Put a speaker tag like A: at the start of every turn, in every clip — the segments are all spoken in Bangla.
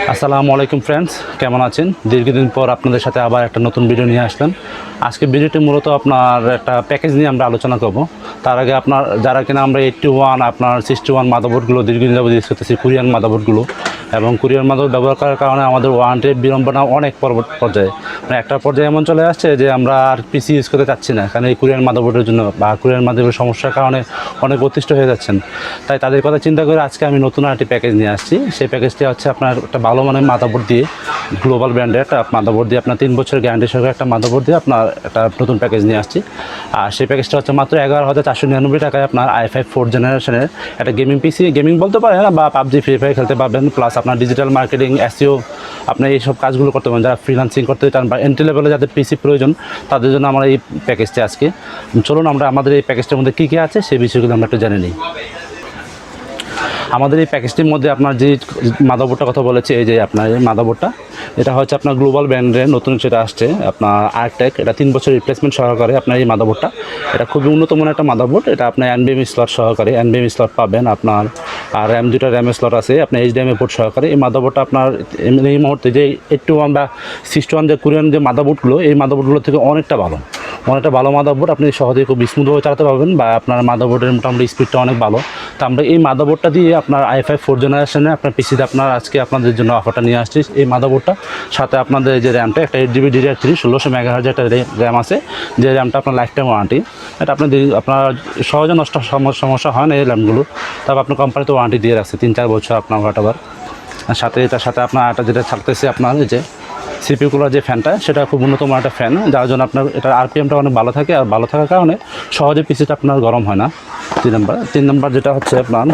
A: আসসালামু আলাইকুম ফ্রেন্ডস, কেমন আছেন? দীর্ঘদিন পর আপনাদের সাথে আবার একটা নতুন ভিডিও নিয়ে আসলাম। আজকে ভিডিওটি মূলত আপনার একটা প্যাকেজ নিয়ে আমরা আলোচনা করব। তার আগে আপনার যারা কিনা আমরা 81 আপনার 61 মাদারবোর্ডগুলো দীর্ঘদিন যাবত ইউজ করতেছি, কোরিয়ান মাদারবোর্ডগুলো, এবং কোরিয়ান মাদারবোর্ড ব্যবহার করার কারণে আমাদের ওয়ারেন্টির বিড়ম্বনা অনেক পর্যায়ে, মানে একটা পর্যায়ে এমন চলে আসছে যে আমরা আর পিসি ইউজ করতে চাচ্ছি না, কারণ এই কোরিয়ান মাদারবোর্ডের জন্য বা কোরিয়ান মাদারবোর্ডের সমস্যার কারণে অনেক অতিষ্ঠ হয়ে যাচ্ছেন। তাই তাদের কথা চিন্তা করে আজকে আমি নতুন একটি প্যাকেজ নিয়ে আসছি। সেই প্যাকেজটি হচ্ছে আপনার একটা ভালো মানের মাদারবোর্ড দিয়ে, গ্লোবাল ব্র্যান্ডের একটা মাদারবোর্ড দিয়ে, আপনার 3 বছর গ্যারান্টি সহকারে একটা মাদারবোর্ড দিয়ে আপনার একটা নতুন প্যাকেজ নিয়ে আসছি। আর সেই প্যাকেজটা হচ্ছে মাত্র 11,499 টাকায় আপনার i5 4th জেনারেশনের একটা গেমিং পিসি, গেমিং বলতে পারেন বা পাবজি ফ্রি ফায়ার খেলতে পারবেন, প্লাস আপনার ডিজিটাল মার্কেটিং, এসইও, আপনার এইসব কাজগুলো করতে পারেন। যারা ফ্রিল্যান্সিং করতে চান বা এন্ট্রি লেভেলে যাদের পিসি প্রয়োজন তাদের জন্য আমরা এই প্যাকেজটি আজকে। চলুন আমরা আমাদের এই প্যাকেজটার মধ্যে কী কী আছে সেই বিষয়গুলো আমরা একটু জেনে নিই। আমাদের এই প্যাকেজটির মধ্যে আপনার যে মাদারবোর্ডটার কথা বলেছি, এই যে আপনার এই মাদারবোর্ডটা, এটা হচ্ছে আপনার গ্লোবাল ব্র্যান্ডের নতুন সেটা আসছে আপনার আর্টেক, এটা 3 বছর রিপ্লেসমেন্ট সহকারে আপনার এই মাদারবোর্ডটা। এটা খুবই উন্নত মানের একটা মাদারবোর্ড। এটা আপনার NVMe স্লট সহকারে, NVMe স্লট পাবেন আপনার, আর RAM 2টা RAM স্লট আছে, আপনার HDMI পোর্ট সহকারে। এই মাদারবোর্ডটা আপনার এই মুহূর্তে যে 81 বা 61 যে কোরিয়ান যে মাদারবোর্ডগুলো, এই মাদারবোর্ডগুলো থেকে অনেকটা ভালো মাদারবোর্ড। আপনি সহজেই খুব স্মুথভাবে চালাতে পারবেন, বা আপনার মাদারবোর্ডের মোটামুটি স্পিডটা অনেক ভালো। তো আমরা এই মাদারবোর্ডটা দিয়ে আপনার i5 4th জেনারেশনে আপনার পিসিতে আপনার আজকে আপনাদের জন্য অফারটা নিয়ে আসছি। এই মাদারবোর্ডটা সাথে আপনাদের যে র্যামটা, একটা 8GB DDR3 1600 MHz একটা র্যাম আছে, যে র্যামটা আপনার লাইফ টাইম ওয়ারেন্টি। এটা আপনার সহজে নষ্ট সমস্যা হয় না এই র্যামগুলো। তারপর আপনার কোম্পানিতে ওয়ারেন্টি দিয়ে রাখছে 3-4 বছর আপনার হোয়াটএভার। আর তার সাথে আপনার একটা যেটা থাকতেছে আপনার এই যে সিপিইউ কুলার যে ফ্যানটা, সেটা খুব উন্নত মানের একটা ফ্যান, যার জন্য আপনার এটার RPMটা অনেক ভালো থাকে, আর ভালো থাকার কারণে সহজে পিসিটা আপনার গরম হয় না। 3 নম্বর যেটা হচ্ছে আপনার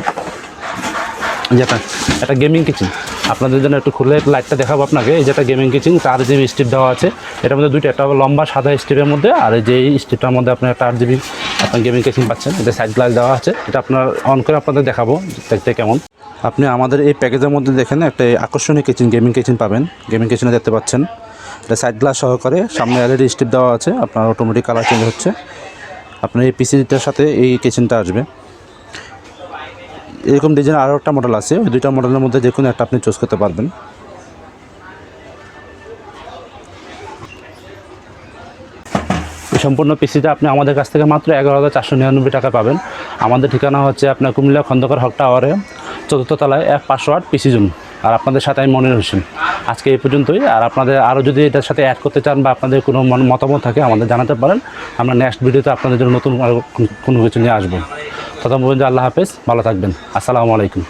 A: যেটা একটা গেমিং কিচেন, আপনাদের জন্য একটু খুলে লাইটটা দেখাবো আপনাকে। এই যেটা গেমিং কিচেন, তার যে স্ট্রিপ দেওয়া আছে, এটার মধ্যে দুইটা, একটা লম্বা সাদা স্ট্রিপের মধ্যে, আর এই যে স্ট্রিপটার মধ্যে আপনার একটা 8GB আপনার গেমিং কিচেন পাচ্ছেন। এটা সাইড গ্লাস দেওয়া আছে, এটা আপনার অন করে আপনাদের দেখাবো দেখতে কেমন। আপনি আমাদের এই প্যাকেজের মধ্যে দেখেন একটা আকর্ষণীয় কিচেন, গেমিং কিচেন পাবেন। গেমিং কিচেনে দেখতে পাচ্ছেন এটা সাইড গ্লাস সহকারে, সামনে LED স্ট্রিপ দেওয়া আছে, আপনার অটোমেটিক কালার চেঞ্জ হচ্ছে। আপনার এই পিসিটার সাথে এই কিচেনটা আসবে। এরকম ডিজাইন আরও একটা মডেল আছে, ওই দুইটা মডেলের মধ্যে যে কোনো একটা আপনি চুজ করতে পারবেন। এই সম্পূর্ণ পিসিটা আপনি আমাদের কাছ থেকে মাত্র 11,499 টাকা পাবেন। আমাদের ঠিকানা হচ্ছে আপনার কুমিল্লা খন্দকার হক টাওয়ারে 4th তলায় F508 পিসি জোন। আর আপনাদের সাথে আমি মনির হোসেন। আজকে এই পর্যন্তই। আর আপনাদের আরও যদি এটার সাথে অ্যাড করতে চান বা আপনাদের কোনো মতামত থাকে আমাদের জানাতে পারেন। আমরা নেক্সট ভিডিওতে আপনাদের জন্য নতুন কোনো কিছু নিয়ে আসবো। ততক্ষণ পর্যন্ত আল্লাহ হাফেজ, ভালো থাকবেন। আসসালামু আলাইকুম।